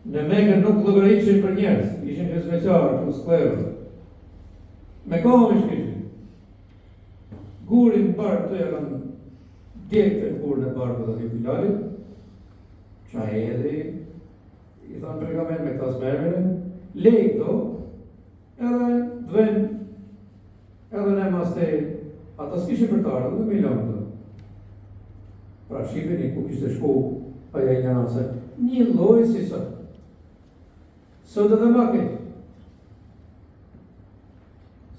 Në Mekë nuk llogarishin për njerëz, ishin hizmetarë, të sklerë. Me kohë kishin. Gurin barë të janë djekë të gurin e barë të Bilalit, qa edhe, i thanë pejgamberi me këtas mermene, lej këto, edhe dven, edhe ne maste, ata s'kishin për të ardhë, dhe me lamë të. Pra shifeni ku kishte shku, aja i njëra se, një lojë si sot. Sot edhe ma keq.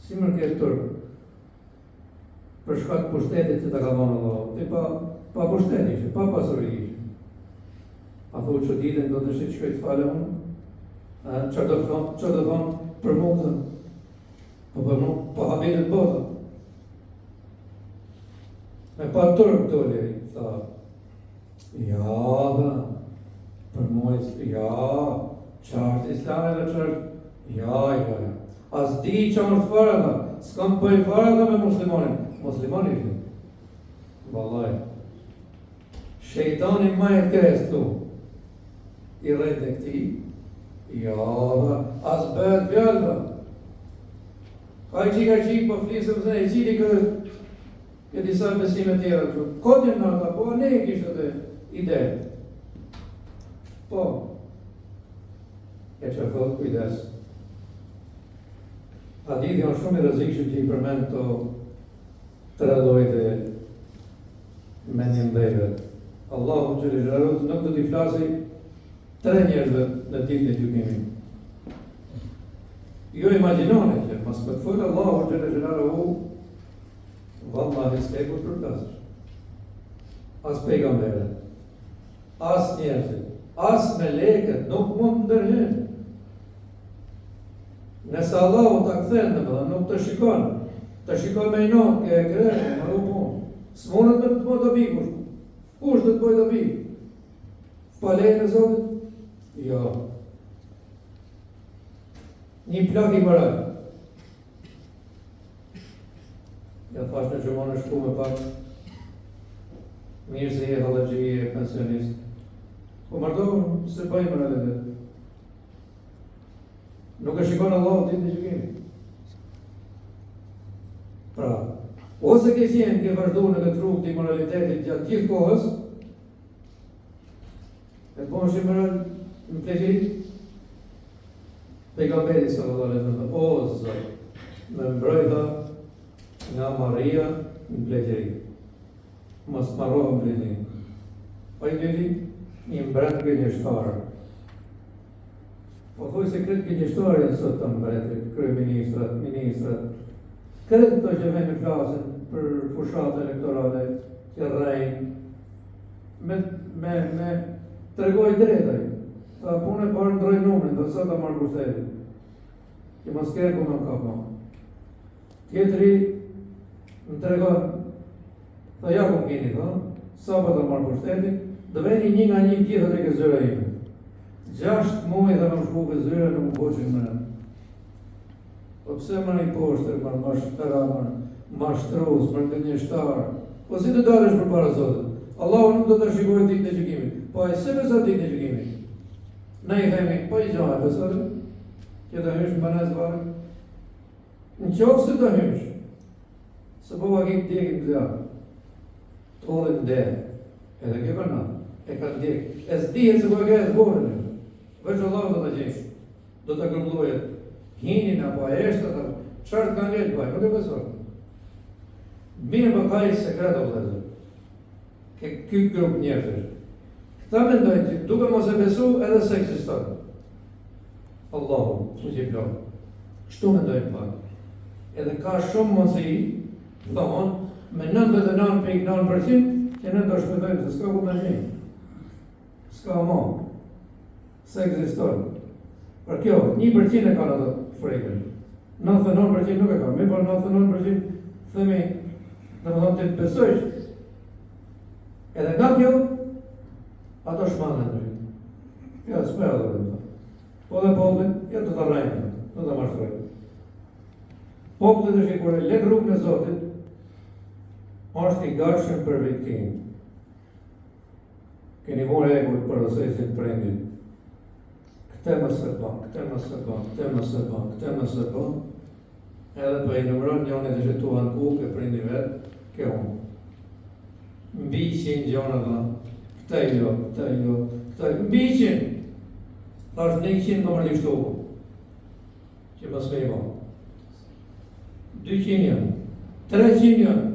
Si më këtë tërë, për shkak pushtetit që të ka vonë Allah, dhe pa pushtetit ishe, pa pasuri ishe. A thu që ditën do të shqit shkret fale unë, që do thonë për mutën, po habitet botën. Me pa tërë këtole, tha, ja, dhe, për mojës, ja, qartë islame dhe qartë, ja. As di që është fare dhe, s'kam pëj fare dhe me muslimonin. Muslimoni ishte. Vallaj. Shejtani ma e kres tu. I rejt e këti, ja dhe, as bëhet vjallë dhe. Ka i qik, po flisëm zë, i qili këtë disa besime tjera që. Kodin në ata, po ne i kishtë dhe ide. Po. E që thot kujdes. Hadithi janë shumë i rrezikshëm që i përmend këto tre llojet e mendjeve. Allahu xhallahu nuk do t'i flasë tre njerëzve në ditën e gjykimit. Jo imagjinoni që mas për të folë Allahu xhallahu vallahi s'ke kur të flasësh. As pejgamberët, as njerëzit, as melekët nuk mund të ndërhyjnë. Nëse Allahu ta kthen, domethënë nuk të shikon me inon, ke krejë, më rupu. S'munët me të bëjë dobi kush. Kush do të bëjë dobi? Pa lejën e Zotit? Jo. Një plak i mëral. Ja thash në gjumon e shku me pak. Mirë se je halëgji e pensionist. Po mardohën, se bëjë mëral e dhe. Nuk e shikon Allah ditë në gjykimit. Pra, ose ke qenë ke vazhdu në këtë rrugë të imoralitetit gjatë gjithë kohës, e po është imoral në pleqëri, pejgamberi sallallahu alaihi wasallam, o Zot, më mbrojta nga marrëria në pleqëri. Mos marrohem blenin. Pa i deli, një mbret gënjeshtarë. Po thuj se kretë gënjeshtarën sot të mbretrit, kryeministrat, ministrat, kretë këto që vemi flasin për fushat elektorale, që rrejnë, me tregoj drejtaj. Tha punë e parë ndroj numrin, dhe sot të marrë pushtetin. Që mos kërë ku me më kapma. Tjetëri më tregon, tha ja ku kini, sa për të marrë pushtetin, dhe veni një nga një gjithët e këzyra ime. 6 muaj dhe më shku këzyra në më poqin më në. Po pse më një poshter, më mashtëra, më mashtrus, më gënjeshtar, po si të dalësh për para Zotit? Allahu nuk do të shikojë ditën e gjykimit. Po ai se beson ditën e gjykimit. Ne i themi, po i gjallë besoj, që të hysh në banaz varë. Në qoftë se të hysh, se po vakit djekit të zjarë, të odhe në dhe, edhe ke përna, e ka djek, e s'dihet se po e ka e zborën, veç Allahu do të gjesh, do të grumllojet, hinin apo a eshtët, qartë ka ngellë baj, nuk e besoj. Mirë më ka i sekret o vëzër, ke ky grup njerëzër. Këta mendojnë që duke mos e besu edhe se eksiston. Allahu, su që i plon. Kështu mendojnë pak. Edhe ka shumë mundësi, thonë, me 99.9% që ne do shpëtojnë, se s'ka ku me një. S'ka mo. Se eksiston. Për kjo, 1% e ka në të frejkën. 99% nuk e ka. Mi për 99% themi, në më thonë të të besojsh. Edhe nga kjo, ato shmanë në rritë. Ja, s'me edhe dhe më. Po dhe poplin, ja të të rajnë, në të mashtrojnë. Poplin është i kore letë rrugë në Zotit, është i gatshëm për viktim. Keni more e kur për ose si të prendin. Këtë mos e bën, këtë mos e bën, këtë mos e bën, këtë mos e bën. Edhe për i numëron njënë edhe që tuan ku, ke prindi vetë, ke unë. Mbi 100 gjona dhe, këta jo, këta jo, këta jo, mbi 100. Thash 100 më më lishtu, që mos me i bën. 200 janë, 300 janë.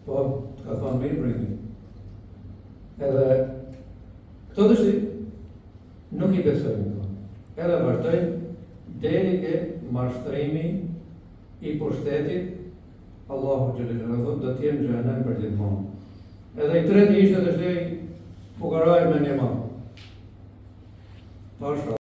Po, të ka thonë mirë prindi. Edhe, këto të shti, nuk i besojnë. Edhe vazhdojnë, deri ke mashtrimi i pushtetit, Allahu Gjellë do t'jem xhenem për gjithmonë. Edhe i treti ishte të shtej fukaraj me një ma. Pasha.